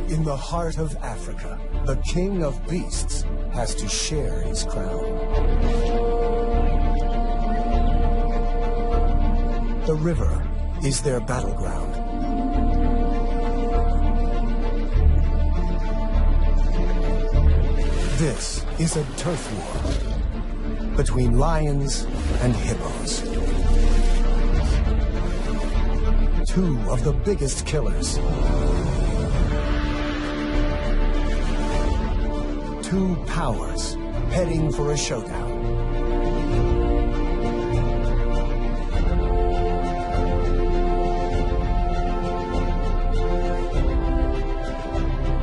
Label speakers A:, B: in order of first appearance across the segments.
A: In the heart of Africa, the king of beasts has to share his crown. The river is their battleground. This is a turf war between lions and hippos. Two of the biggest killers. Two powers heading for a showdown.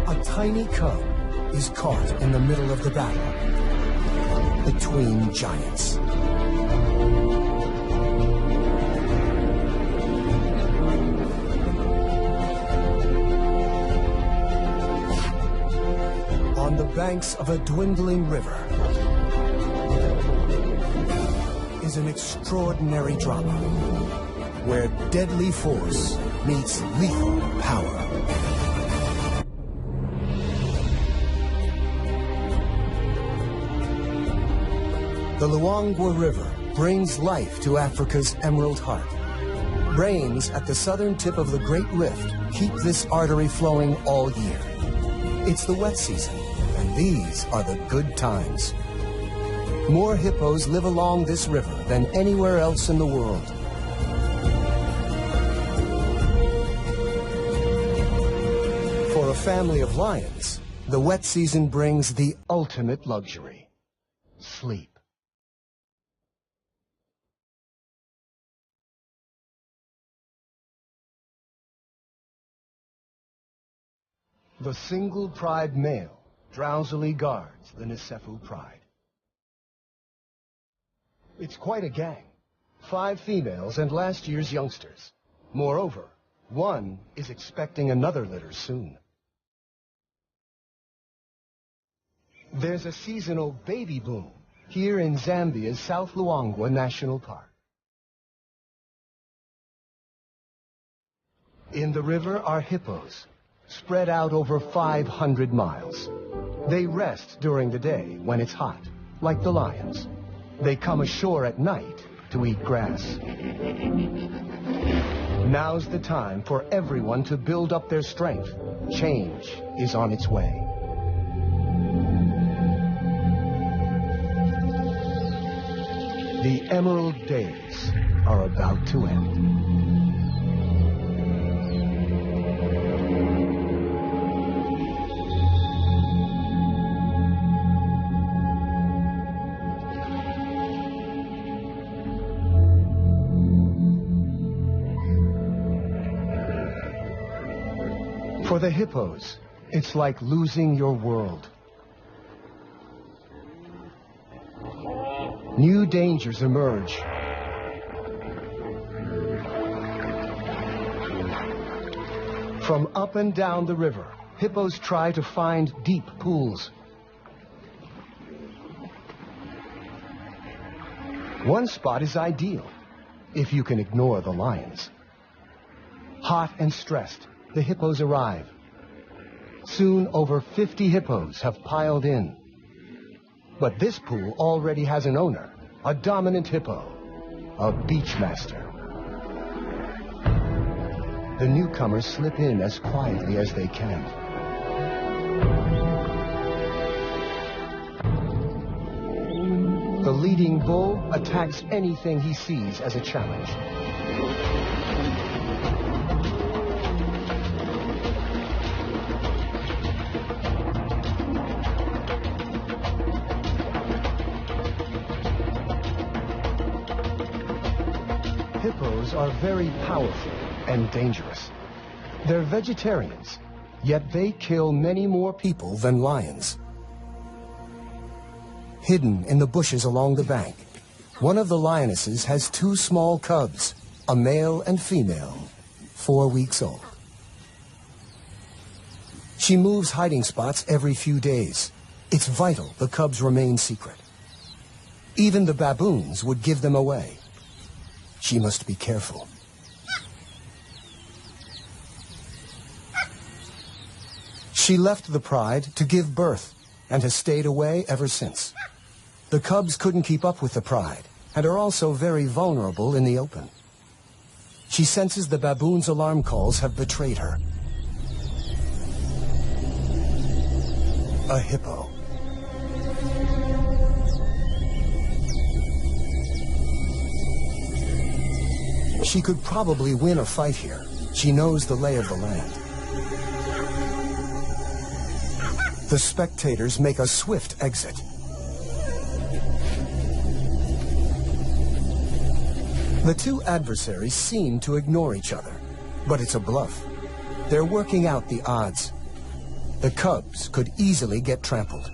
A: A tiny cub is caught in the middle of the battle between giants. On the banks of a dwindling river is an extraordinary drama where deadly force meets lethal power. The Luangwa River brings life to Africa's Emerald Heart. Rains at the southern tip of the Great Rift keep this artery flowing all year. It's the wet season, and these are the good times. More hippos live along this river than anywhere else in the world. For a family of lions, the wet season brings the ultimate luxury: sleep. The single pride male drowsily guards the Nisefu pride. It's quite a gang. 5 females and last year's youngsters. Moreover, one is expecting another litter soon. There's a seasonal baby boom here in Zambia's South Luangwa National Park. In the river are hippos, spread out over 500 miles. They rest during the day when it's hot, like the lions. They come ashore at night to eat grass. Now's the time for everyone to build up their strength. Change is on its way. The Emerald Days are about to end. For the hippos, it's like losing your world. New dangers emerge. From up and down the river, hippos try to find deep pools. One spot is ideal, if you can ignore the lions. Hot and stressed, the hippos arrive. Soon, over 50 hippos have piled in. But this pool already has an owner, a dominant hippo, a beachmaster. The newcomers slip in as quietly as they can. The leading bull attacks anything he sees as a challenge. Hippos are very powerful and dangerous. They're vegetarians, yet they kill many more people than lions. Hidden in the bushes along the bank, one of the lionesses has 2 small cubs, a male and female, 4 weeks old. She moves hiding spots every few days. It's vital the cubs remain secret. Even the baboons would give them away. She must be careful. She left the pride to give birth and has stayed away ever since. The cubs couldn't keep up with the pride and are also very vulnerable in the open. She senses the baboon's alarm calls have betrayed her. A hippo. She could probably win a fight here. She knows the lay of the land. The spectators make a swift exit. The two adversaries seem to ignore each other, but it's a bluff. They're working out the odds. The cubs could easily get trampled.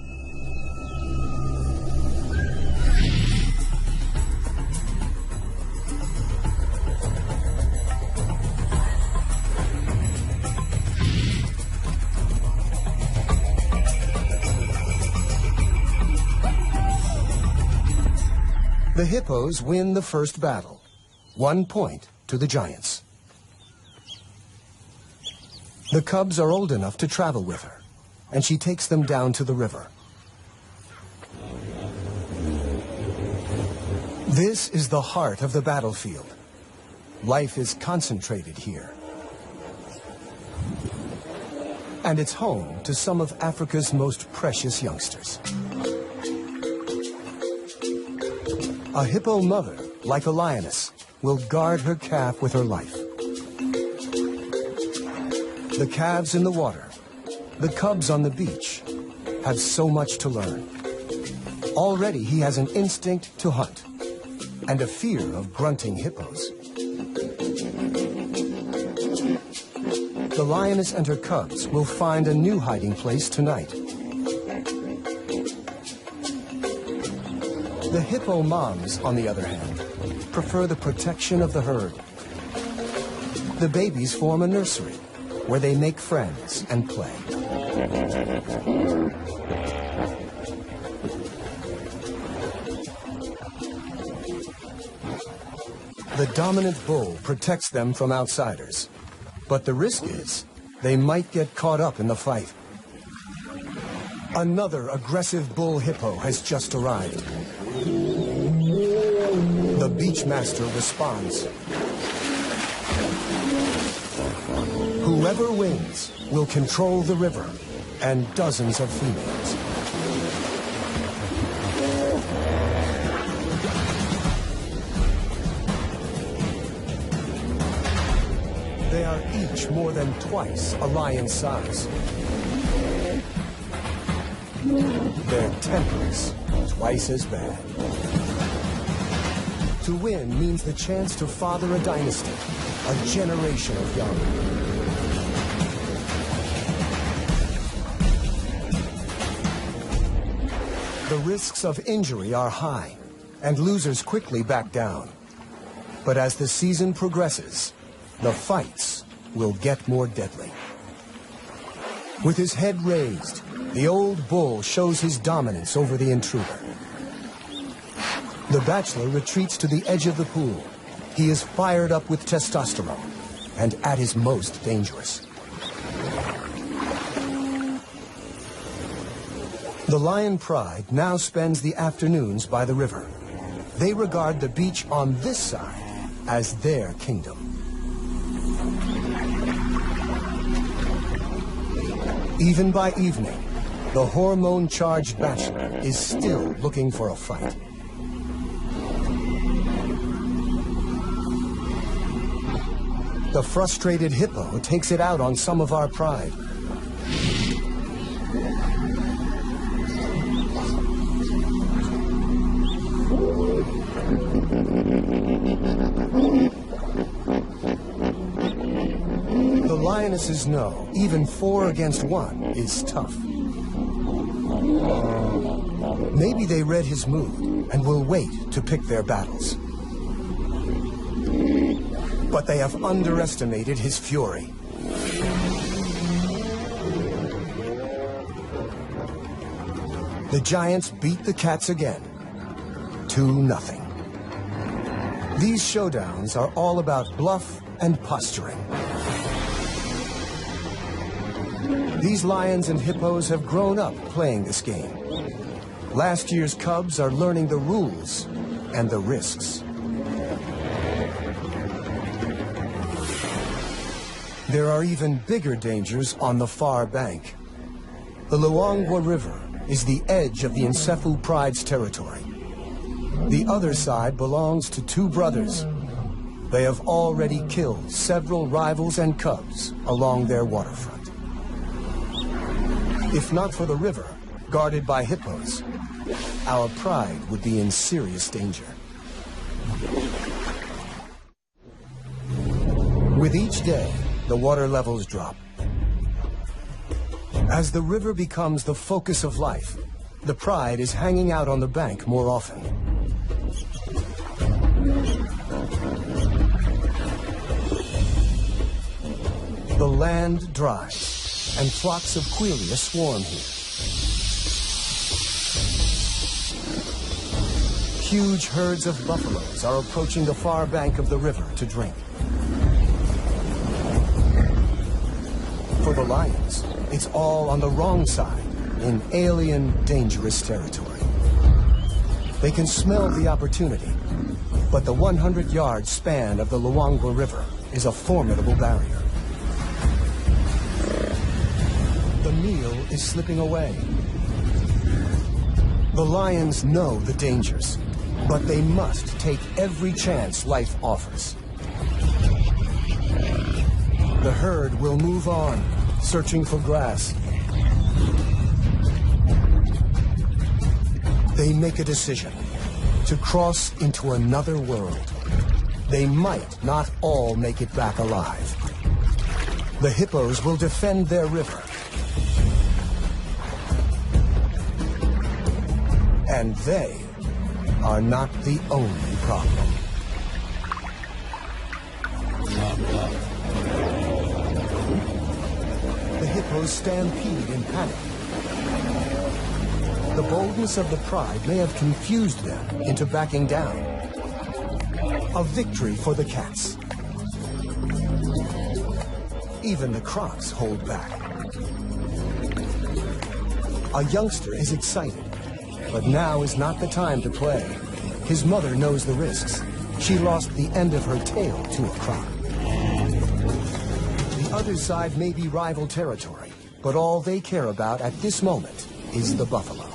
A: The hippos win the first battle, 1 point to the giants. The cubs are old enough to travel with her, and she takes them down to the river. This is the heart of the battlefield. Life is concentrated here. And it's home to some of Africa's most precious youngsters. A hippo mother, like a lioness, will guard her calf with her life. The calves in the water, the cubs on the beach, have so much to learn. Already he has an instinct to hunt and a fear of grunting hippos. The lioness and her cubs will find a new hiding place tonight. The hippo moms, on the other hand, prefer the protection of the herd. The babies form a nursery where they make friends and play. The dominant bull protects them from outsiders, but the risk is they might get caught up in the fight. Another aggressive bull hippo has just arrived. The beachmaster responds. Whoever wins will control the river and dozens of females. They are each more than twice a lion's size. Their tempers twice as bad. To win means the chance to father a dynasty, a generation of young. The risks of injury are high, and losers quickly back down. But as the season progresses, the fights will get more deadly. With his head raised, the old bull shows his dominance over the intruder. The bachelor retreats to the edge of the pool. He is fired up with testosterone and at his most dangerous. The lion pride now spends the afternoons by the river. They regard the beach on this side as their kingdom. Even by evening, the hormone-charged bachelor is still looking for a fight. The frustrated hippo takes it out on some of our pride. The lionesses know even 4 against 1 is tough. Maybe they read his mood and will wait to pick their battles. But they have underestimated his fury. The giants beat the cats again, 2-0. These showdowns are all about bluff and posturing. These lions and hippos have grown up playing this game. Last year's cubs are learning the rules and the risks. There are even bigger dangers on the far bank. The Luangwa River is the edge of the Nsefu Pride's territory. The other side belongs to two brothers. They have already killed several rivals and cubs along their waterfront. If not for the river, guarded by hippos, our pride would be in serious danger. With each day, the water levels drop. As the river becomes the focus of life, the pride is hanging out on the bank more often. The land dries, and flocks of quelea swarm here. Huge herds of buffaloes are approaching the far bank of the river to drink. For the lions, it's all on the wrong side, in alien, dangerous territory. They can smell the opportunity, but the 100-yard span of the Luangwa River is a formidable barrier. The meal is slipping away. The lions know the dangers, but they must take every chance life offers. The herd will move on, searching for grass. They make a decision to cross into another world. They might not all make it back alive. The hippos will defend their river. And they are not the only problem. The hippos stampede in panic. The boldness of the pride may have confused them into backing down. A victory for the cats. Even the crocs hold back. A youngster is excited, but now is not the time to play. His mother knows the risks. She lost the end of her tail to a croc. The other side may be rival territory, but all they care about at this moment is the buffalo.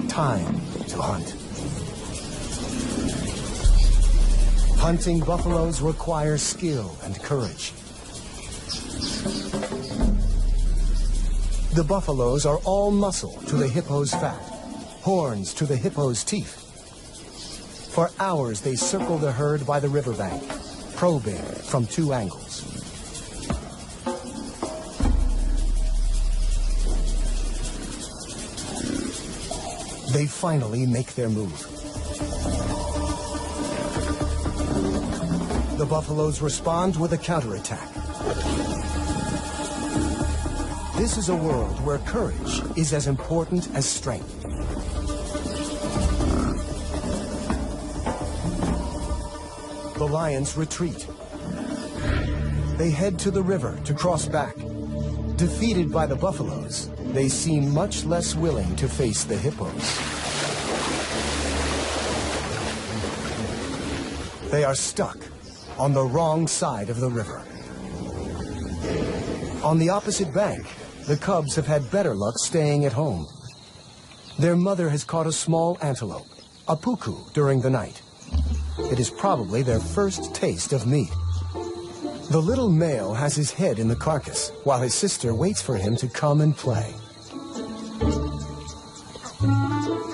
A: Time to hunt. Hunting buffaloes requires skill and courage. The buffaloes are all muscle to the hippo's fat, horns to the hippo's teeth. For hours they circle the herd by the riverbank, probing from two angles. They finally make their move. The buffaloes respond with a counterattack. This is a world where courage is as important as strength. The lions retreat. They head to the river to cross back. Defeated by the buffaloes, they seem much less willing to face the hippos. They are stuck on the wrong side of the river. On the opposite bank, the cubs have had better luck staying at home. Their mother has caught a small antelope, a puku, during the night. It is probably their first taste of meat. The little male has his head in the carcass, while his sister waits for him to come and play.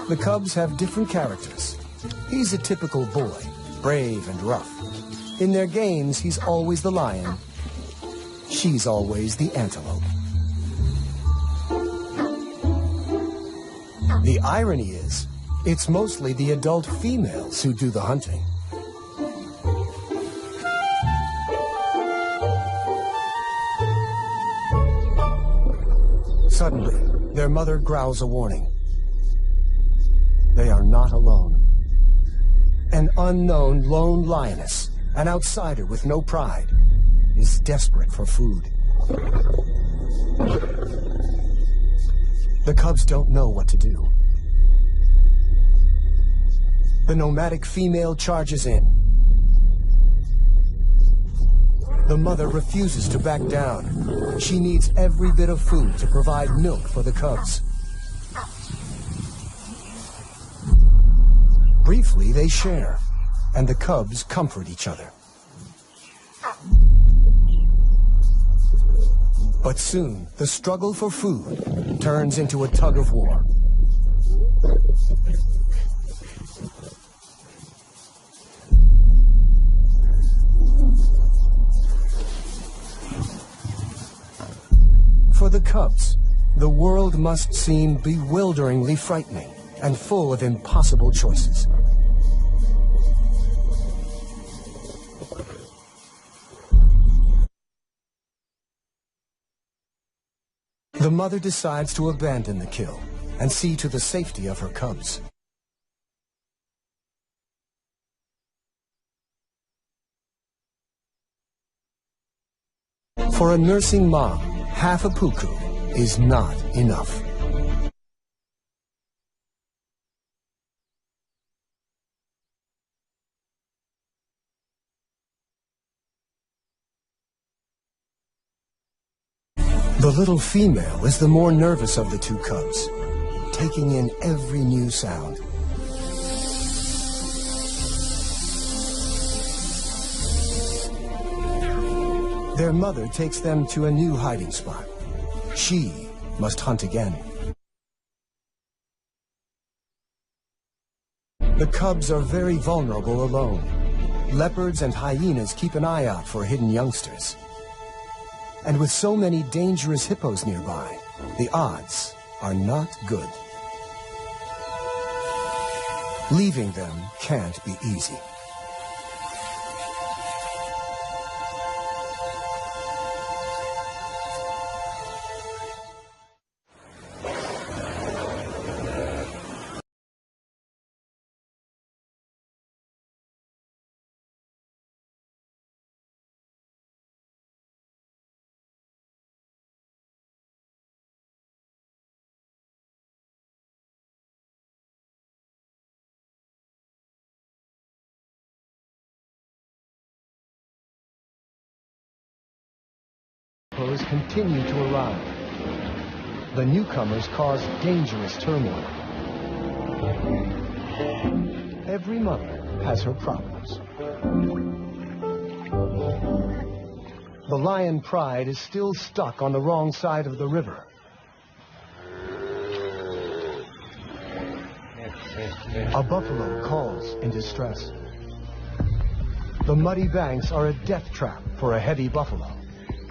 A: The cubs have different characters. He's a typical boy, brave and rough. In their games, he's always the lion. She's always the antelope. The irony is, it's mostly the adult females who do the hunting. Suddenly, their mother growls a warning. They are not alone. An unknown lone lioness, an outsider with no pride, is desperate for food. The cubs don't know what to do. The nomadic female charges in. The mother refuses to back down. She needs every bit of food to provide milk for the cubs. Briefly, they share, and the cubs comfort each other. But soon, the struggle for food turns into a tug of war. For the cubs, the world must seem bewilderingly frightening and full of impossible choices. The mother decides to abandon the kill and see to the safety of her cubs. For a nursing mom, half a puku is not enough. The little female is the more nervous of the two cubs, taking in every new sound. Their mother takes them to a new hiding spot. She must hunt again. The cubs are very vulnerable alone. Leopards and hyenas keep an eye out for hidden youngsters. And with so many dangerous hippos nearby, the odds are not good. Leaving them can't be easy. Hippos continue to arrive. The newcomers cause dangerous turmoil. Every mother has her problems. The lion Pride is still stuck on the wrong side of the river. A buffalo calls in distress. The muddy banks are a death trap for a heavy buffalo.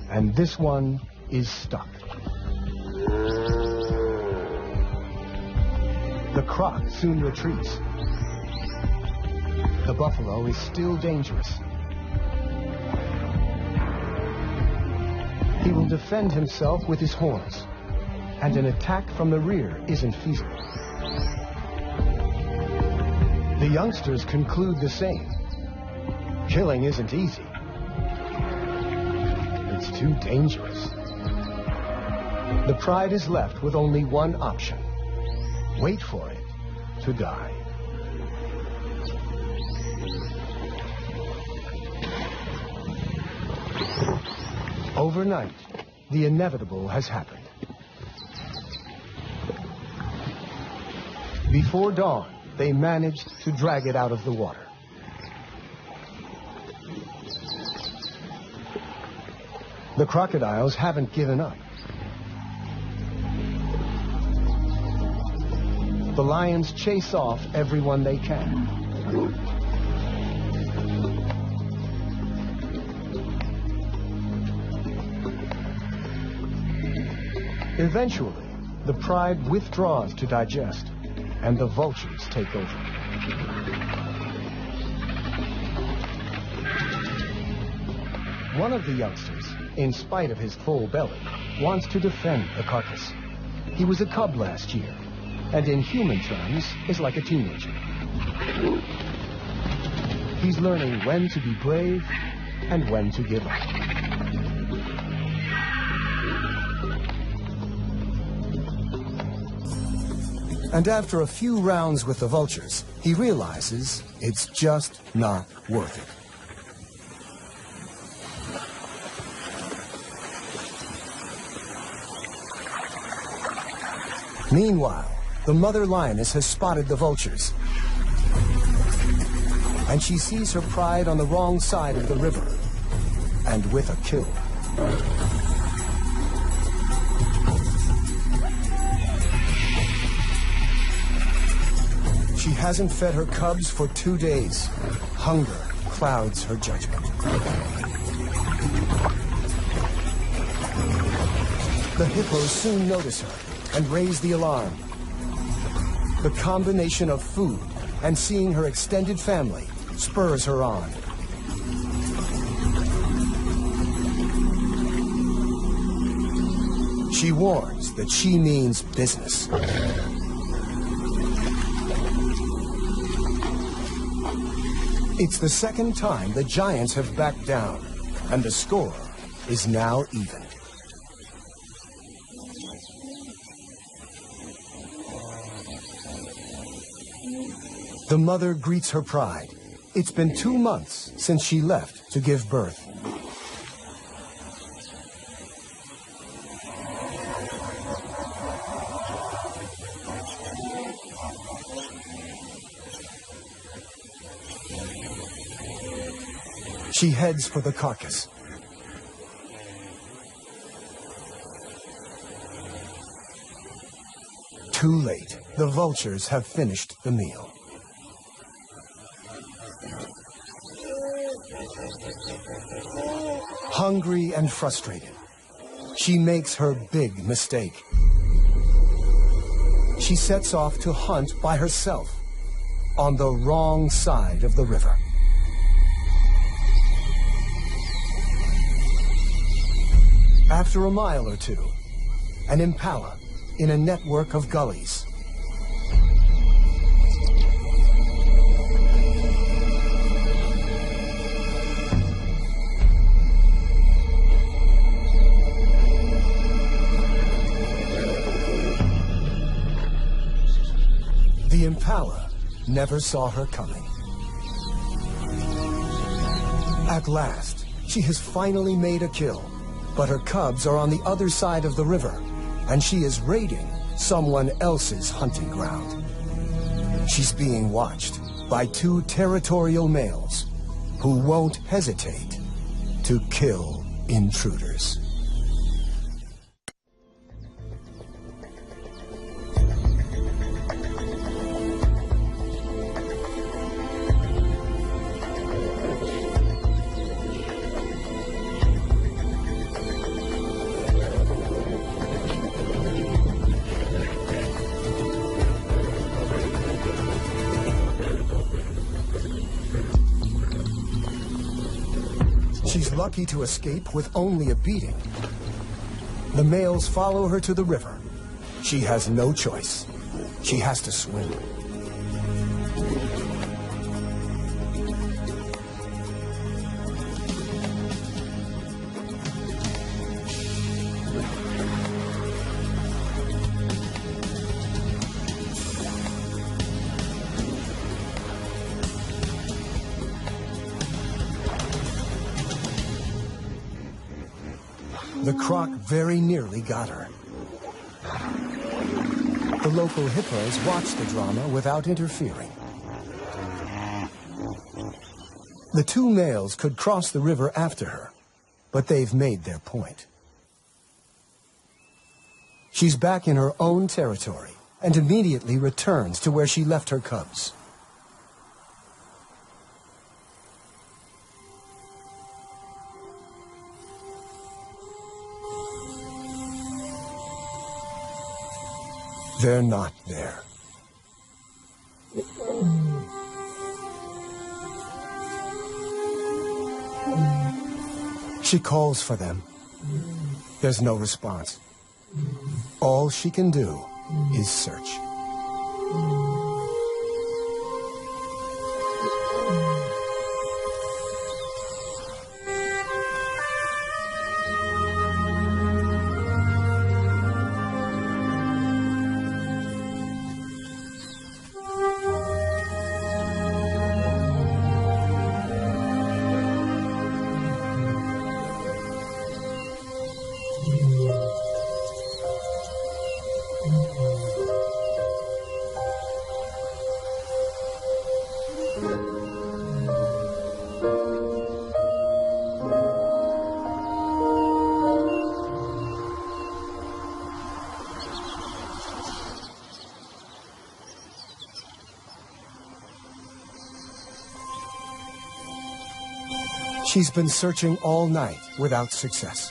A: And this one is stuck. The croc soon retreats. The buffalo is still dangerous. He will defend himself with his horns, and an attack from the rear isn't feasible. The youngsters conclude the same. Killing isn't easy. It's too dangerous. The Pride is left with only one option. Wait for it to die. Overnight, the inevitable has happened. Before dawn, they managed to drag it out of the water. The crocodiles haven't given up. The lions chase off everyone they can. Eventually, the Pride withdraws to digest, and the vultures take over. One of the youngsters, in spite of his full belly, wants to defend the carcass. He was a cub last year, and in human terms is like a teenager. He's learning when to be brave and when to give up. And after a few rounds with the vultures, he realizes it's just not worth it. Meanwhile, the mother lioness has spotted the vultures, and she sees her pride on the wrong side of the river, and with a kill. She hasn't fed her cubs for 2 days. Hunger clouds her judgment. The hippos soon notice her and raise the alarm. The combination of food and seeing her extended family spurs her on. She warns that she means business. It's the second time the giants have backed down, and the score is now even. The mother greets her pride. It's been 2 months since she left to give birth. She heads for the carcass. Too late. The vultures have finished the meal. Hungry and frustrated, she makes her big mistake. She sets off to hunt by herself on the wrong side of the river. After a mile or two, an impala in a network of gullies. The impala never saw her coming. At last, she has finally made a kill. But her cubs are on the other side of the river, and she is raiding someone else's hunting ground. She's being watched by 2 territorial males who won't hesitate to kill intruders. She's lucky to escape with only a beating. The males follow her to the river. She has no choice. She has to swim. The croc very nearly got her. The local hippos watch the drama without interfering. The 2 males could cross the river after her, but they've made their point. She's back in her own territory and immediately returns to where she left her cubs. They're not there. She calls for them. There's no response. All she can do is search. She's been searching all night without success.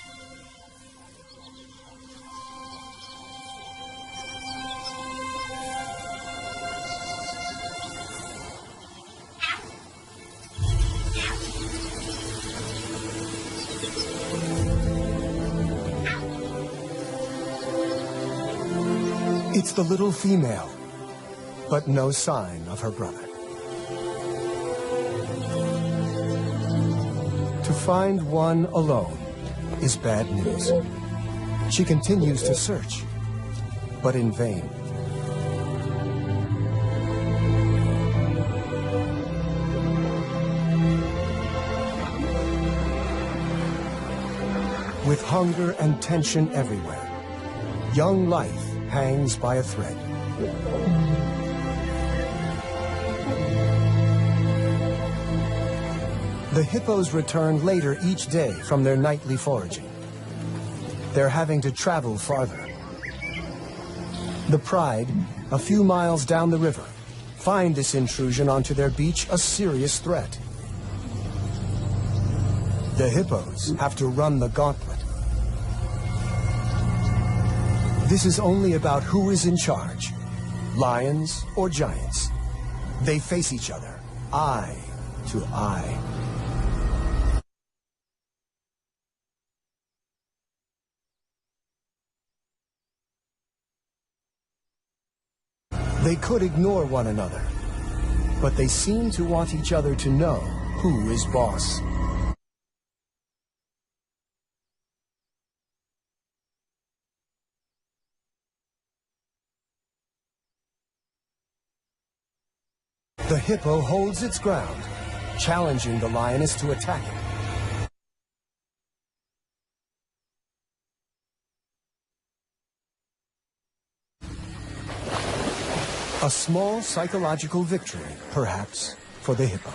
A: It's the little female, but no sign of her brother. To find one alone is bad news. She continues to search, but in vain. With hunger and tension everywhere, young life hangs by a thread. The hippos return later each day from their nightly foraging. They're having to travel farther. The Pride, a few miles down the river, find this intrusion onto their beach a serious threat. The hippos have to run the gauntlet. This is only about who is in charge, lions or giants. They face each other, eye to eye. They could ignore one another, but they seem to want each other to know who is boss. The hippo holds its ground, challenging the lioness to attack it. A small psychological victory, perhaps, for the hippo.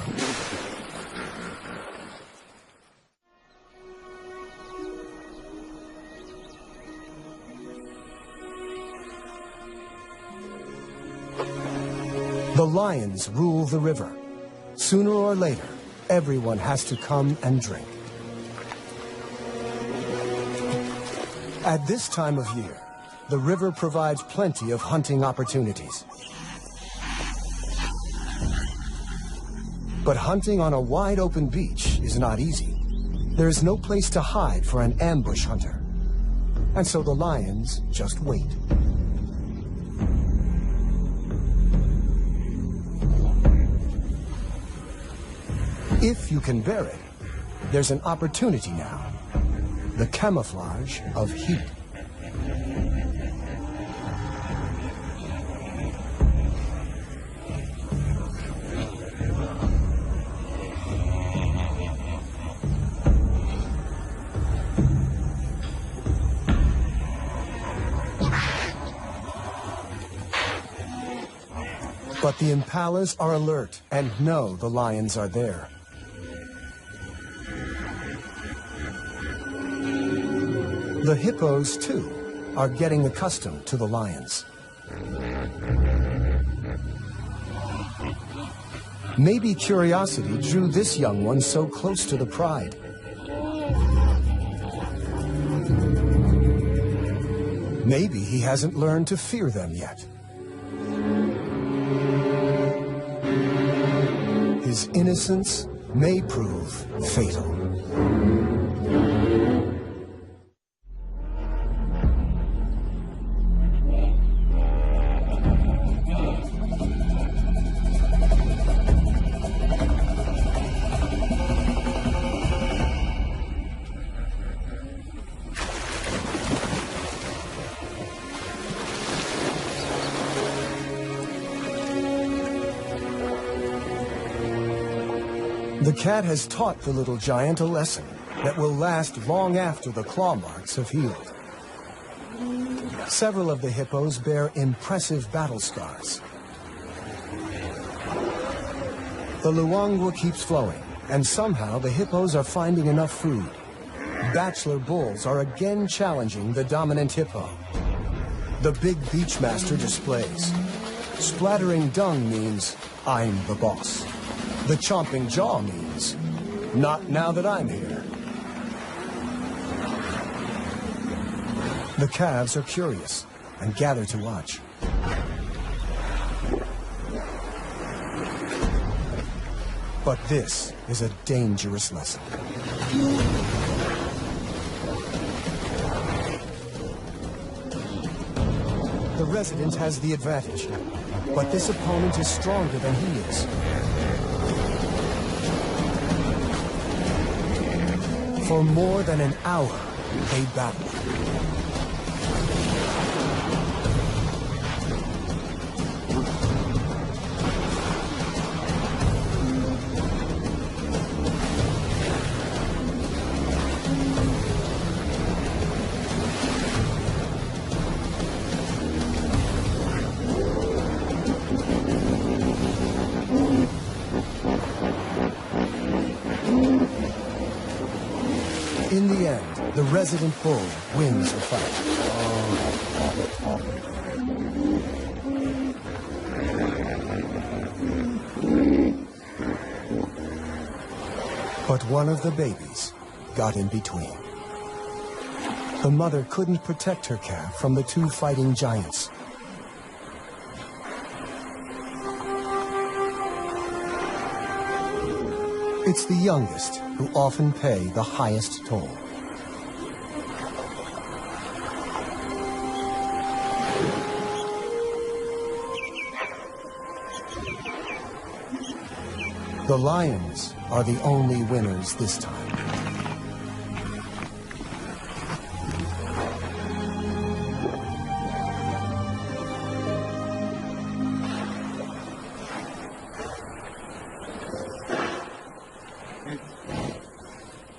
A: The lions rule the river. Sooner or later, everyone has to come and drink. At this time of year, the river provides plenty of hunting opportunities. But hunting on a wide open beach is not easy. There is no place to hide for an ambush hunter. And so the lions just wait. If you can bear it, there's an opportunity now. The camouflage of heat. But the impalas are alert and know the lions are there. The hippos, too, are getting accustomed to the lions. Maybe curiosity drew this young one so close to the Pride. Maybe he hasn't learned to fear them yet. His innocence may prove fatal. The cat has taught the little giant a lesson that will last long after the claw marks have healed. Several of the hippos bear impressive battle scars. The Luangwa keeps flowing, and somehow the hippos are finding enough food. Bachelor bulls are again challenging the dominant hippo. The big beachmaster displays. Splattering dung means, I'm the boss. The chomping jaw means, Not now that I'm here. The calves are curious and gather to watch. But this is a dangerous lesson. The resident has the advantage, but this opponent is stronger than he is. For more than an hour, they battle. In the end, the resident bull wins the fight. But one of the babies got in between. The mother couldn't protect her calf from the two fighting giants. It's the youngest who often pay the highest toll. The lions are the only winners this time.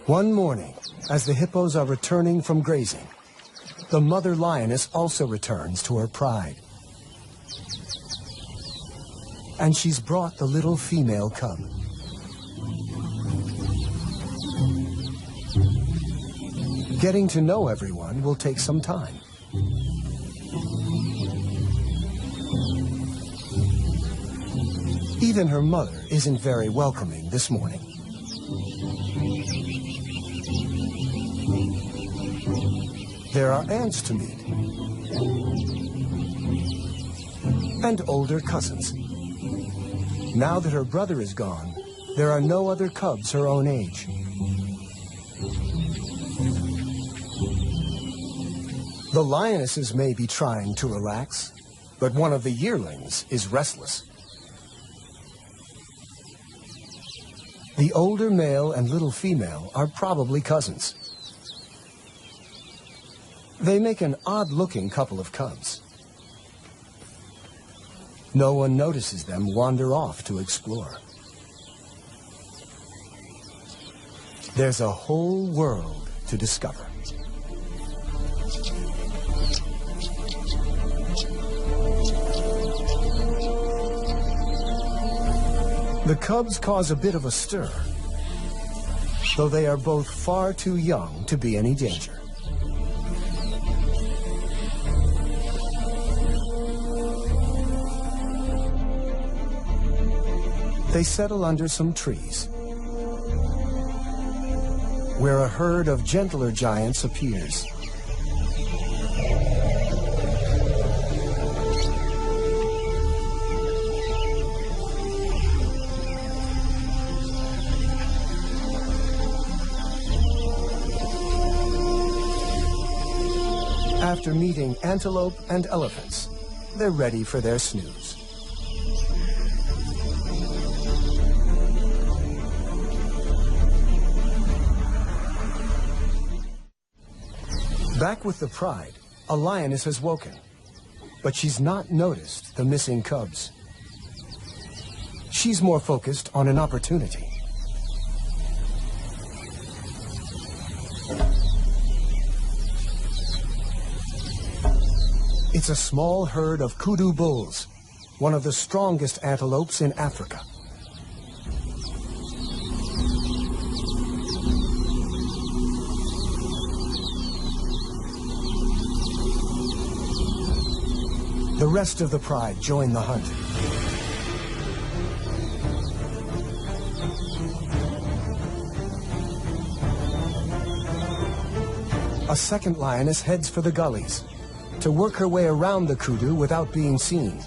A: One morning, as the hippos are returning from grazing, the mother lioness also returns to her pride. And she's brought the little female cub. Getting to know everyone will take some time. Even her mother isn't very welcoming this morning. There are aunts to meet, and older cousins. Now that her brother is gone, there are no other cubs her own age. The lionesses may be trying to relax, but one of the yearlings is restless. The older male and little female are probably cousins. They make an odd-looking couple of cubs. No one notices them wander off to explore. There's a whole world to discover. The cubs cause a bit of a stir, though they are both far too young to be any danger. They settle under some trees, where a herd of gentler giants appears. After meeting antelope and elephants, they're ready for their snooze. Back with the pride, a lioness has woken, but she's not noticed the missing cubs. She's more focused on an opportunity. It's a small herd of kudu bulls, one of the strongest antelopes in Africa. The rest of the pride join the hunt. A second lioness heads for the gullies to work her way around the kudu without being seen.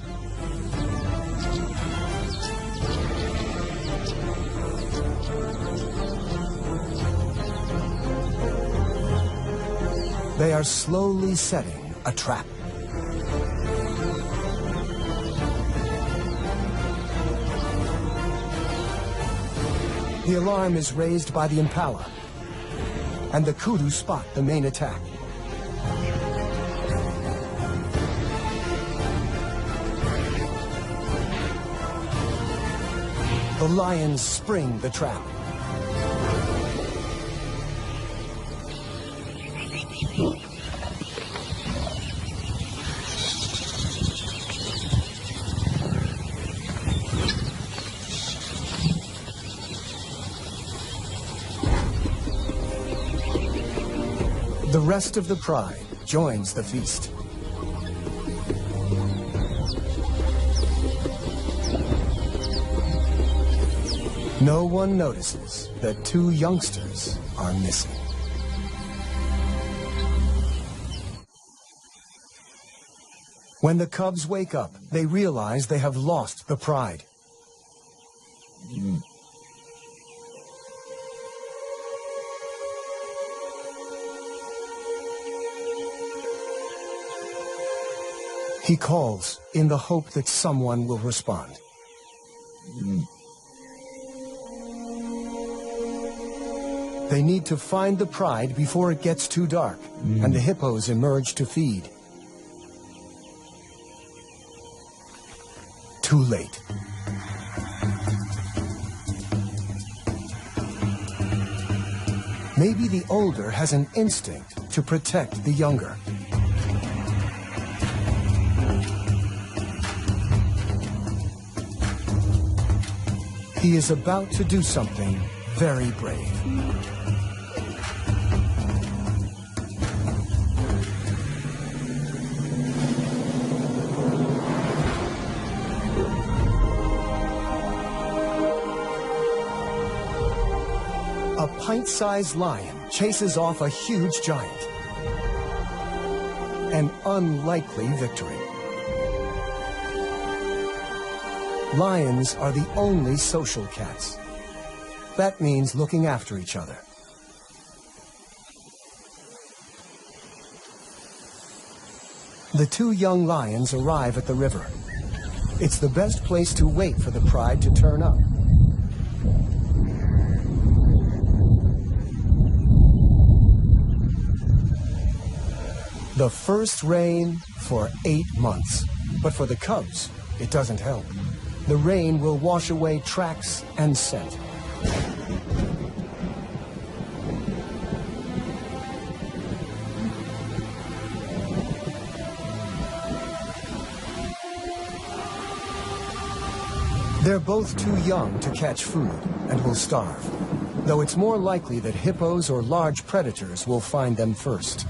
A: They are slowly setting a trap. The alarm is raised by the impala, and the kudu spot the main attack. The lions spring the trap. The rest of the pride joins the feast. No one notices that two youngsters are missing. When the cubs wake up, they realize they have lost the pride. He calls in the hope that someone will respond. They need to find the pride before it gets too dark, and the hippos emerge to feed. Too late. Maybe the older has an instinct to protect the younger. He is about to do something very brave. A pint-sized lion chases off a huge giant. An unlikely victory. Lions are the only social cats. That means looking after each other. The two young lions arrive at the river. It's the best place to wait for the pride to turn up. The first rain for 8 months. But for the cubs, it doesn't help. The rain will wash away tracks and scent. They're both too young to catch food and will starve, though it's more likely that hippos or large predators will find them first.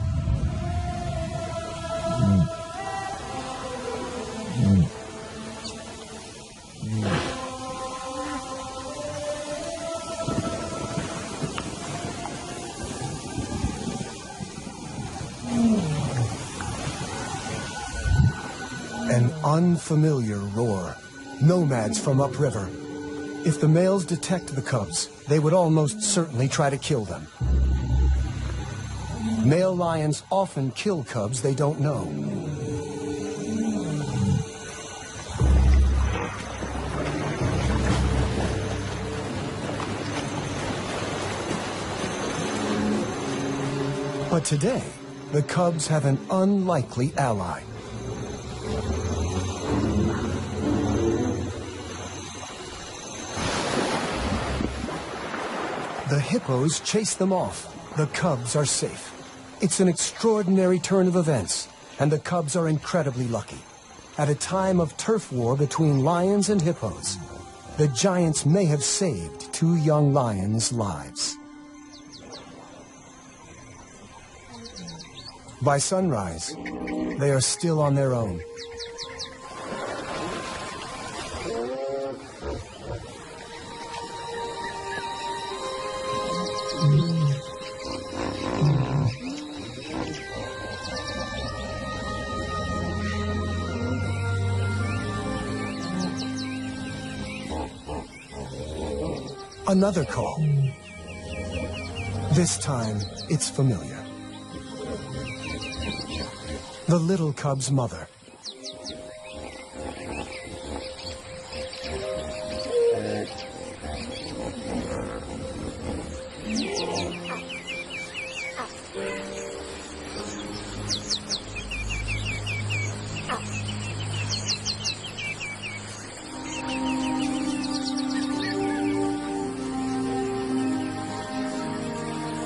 A: An unfamiliar roar. Nomads from upriver. If the males detect the cubs, they would almost certainly try to kill them. Male lions often kill cubs they don't know. But today, the cubs have an unlikely ally. The hippos chase them off. The cubs are safe. It's an extraordinary turn of events, and the cubs are incredibly lucky. At a time of turf war between lions and hippos, the giants may have saved two young lions' lives. By sunrise, they are still on their own. Another call. This time, it's familiar. The little cub's mother.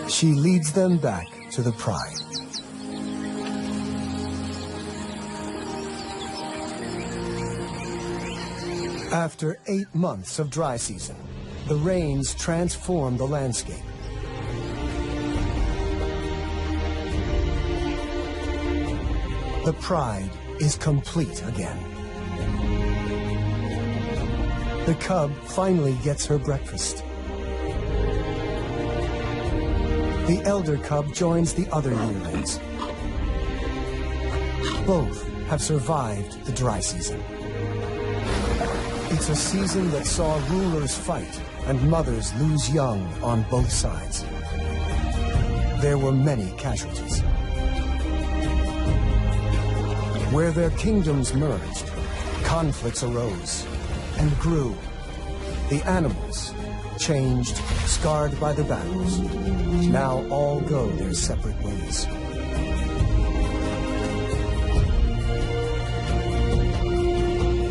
A: She leads them back to the pride. After 8 months of dry season, the rains transform the landscape. The pride is complete again. The cub finally gets her breakfast. The elder cub joins the other yearlings. Both have survived the dry season. It's a season that saw rulers fight and mothers lose young on both sides. There were many casualties. Where their kingdoms merged, conflicts arose and grew. The animals changed, scarred by the battles. Now all go their separate ways.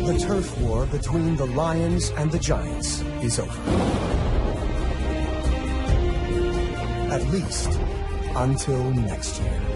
A: The turf war between the lions and the giants is over. At least until next year.